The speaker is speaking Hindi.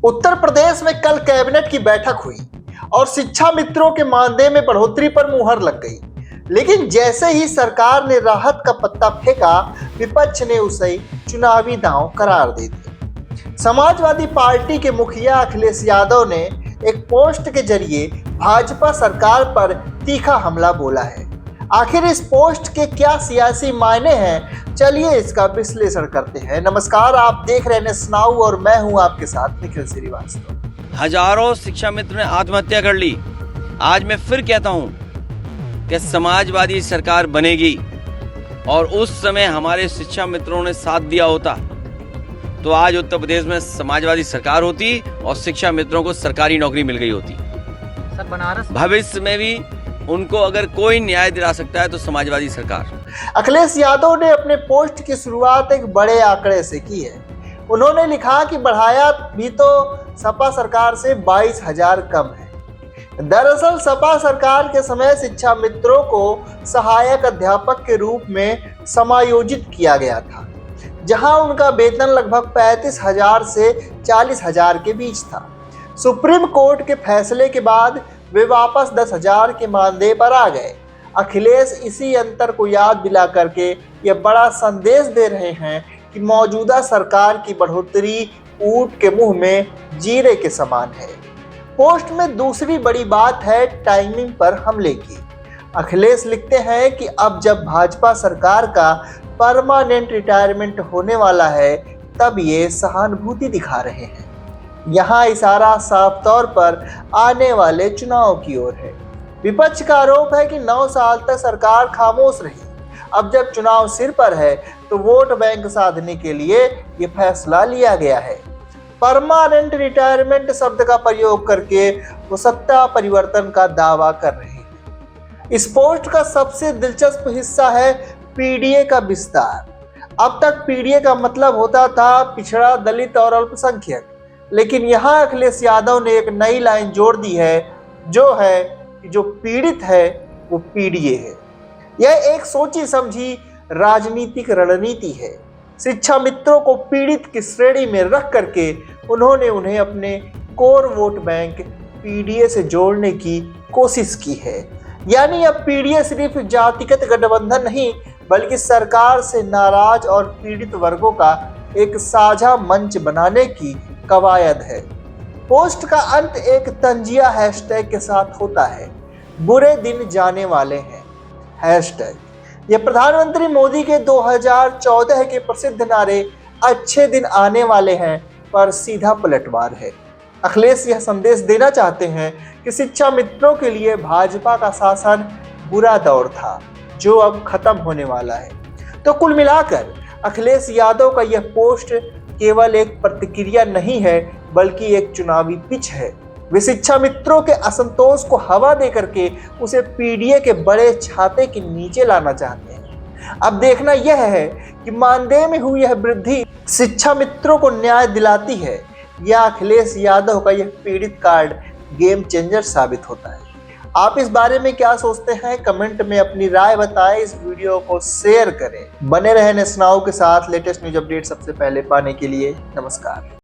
उत्तर प्रदेश में कल कैबिनेट की बैठक हुई और शिक्षा मित्रों के मानदेय में बढ़ोतरी पर मुहर लग गई। लेकिन जैसे ही सरकार ने राहत का पत्ता फेंका, विपक्ष ने उसे चुनावी दांव करार दे दिया। समाजवादी पार्टी के मुखिया अखिलेश यादव ने एक पोस्ट के जरिए भाजपा सरकार पर तीखा हमला बोला है। आखिर इस पोस्ट के क्या सियासी मायने हैं, चलिए इसका विश्लेषण करते हैं। नमस्कार, आप देख रहे हैं नेशनाउ और मैं हूं आपके साथ निखिल श्रीवास्तव। हजारों शिक्षा मित्र ने आत्महत्या कर ली। आज मैं फिर कहता हूं कि समाजवादी सरकार बनेगी और उस समय हमारे शिक्षा मित्रों ने साथ दिया होता तो आज उत्तर प्रदेश में समाजवादी सरकार होती और शिक्षा मित्रों को सरकारी नौकरी मिल गई होती। सर, बनारस भविष्य में भी उनको अगर कोई न्याय दिला सकता है तो समाजवादी सरकार। अखिलेश यादव ने अपने पोस्ट की शुरुआत एक बड़े आंकड़े से की है। उन्होंने लिखा कि बढ़ाया भी तो सपा सरकार से 22,000 कम है। दरअसल सपा सरकार के समय शिक्षा मित्रों को सहायक अध्यापक के रूप में समायोजित किया गया था, जहां उनका वेतन लगभग 35,000 से 40,000 के बीच था। सुप्रीम कोर्ट के फैसले के बाद वे वापस 10,000 के मानदेय पर आ गए। अखिलेश इसी अंतर को याद दिला करके ये बड़ा संदेश दे रहे हैं कि मौजूदा सरकार की बढ़ोतरी ऊंट के मुंह में जीरे के समान है। पोस्ट में दूसरी बड़ी बात है टाइमिंग पर हमले की। अखिलेश लिखते हैं कि अब जब भाजपा सरकार का परमानेंट रिटायरमेंट होने वाला है, तब ये सहानुभूति दिखा रहे हैं। यहाँ इशारा साफ तौर पर आने वाले चुनाव की ओर है। विपक्ष का आरोप है कि 9 साल तक सरकार खामोश रही। अब जब चुनाव सिर पर है तो वोट बैंक साधने के लिए ये फैसला लिया गया है। परमानेंट रिटायरमेंट शब्द का प्रयोग करके वो सत्ता परिवर्तन का दावा कर रहे हैं। इस पोस्ट का सबसे दिलचस्प हिस्सा है पीडीए का विस्तार। अब तक पीडीए का मतलब होता था पिछड़ा, दलित और अल्पसंख्यक, लेकिन यहाँ अखिलेश यादव ने एक नई लाइन जोड़ दी है, जो है कि जो पीड़ित है वो पीडीए है। यह एक सोची समझी राजनीतिक रणनीति है। शिक्षा मित्रों को पीड़ित की श्रेणी में रख करके उन्होंने उन्हें अपने कोर वोट बैंक पीडीए से जोड़ने की कोशिश की है। यानी अब पीडीए सिर्फ जातिगत गठबंधन नहीं, बल्कि सरकार से नाराज और पीड़ित वर्गों का एक साझा मंच बनाने की कवायद है। पोस्ट का अंत एक तंजिया हैशटैग के साथ होता है, बुरे दिन जाने वाले हैं हैशटैग। यह प्रधानमंत्री मोदी के 2014 के प्रसिद्ध नारे अच्छे दिन आने वाले हैं पर सीधा पलटवार है। अखिलेश यह संदेश देना चाहते हैं कि शिक्षा मित्रों के लिए भाजपा का शासन बुरा दौर था, जो अब खत्म होने वाला है। तो कुल मिलाकर अखिलेश यादव का यह पोस्ट केवल एक प्रतिक्रिया नहीं है, बल्कि एक चुनावी पिच है। वे शिक्षा मित्रों के असंतोष को हवा दे करके उसे पीडीए के बड़े छाते के नीचे लाना चाहते हैं। अब देखना यह है कि मानदेय में हुई यह वृद्धि शिक्षा मित्रों को न्याय दिलाती है या अखिलेश यादव का यह पीड़ित कार्ड गेम चेंजर साबित होता है। आप इस बारे में क्या सोचते हैं? कमेंट में अपनी राय बताएं। इस वीडियो को शेयर करें। बने रहें नेशनाउ के साथ लेटेस्ट न्यूज अपडेट सबसे पहले पाने के लिए। नमस्कार।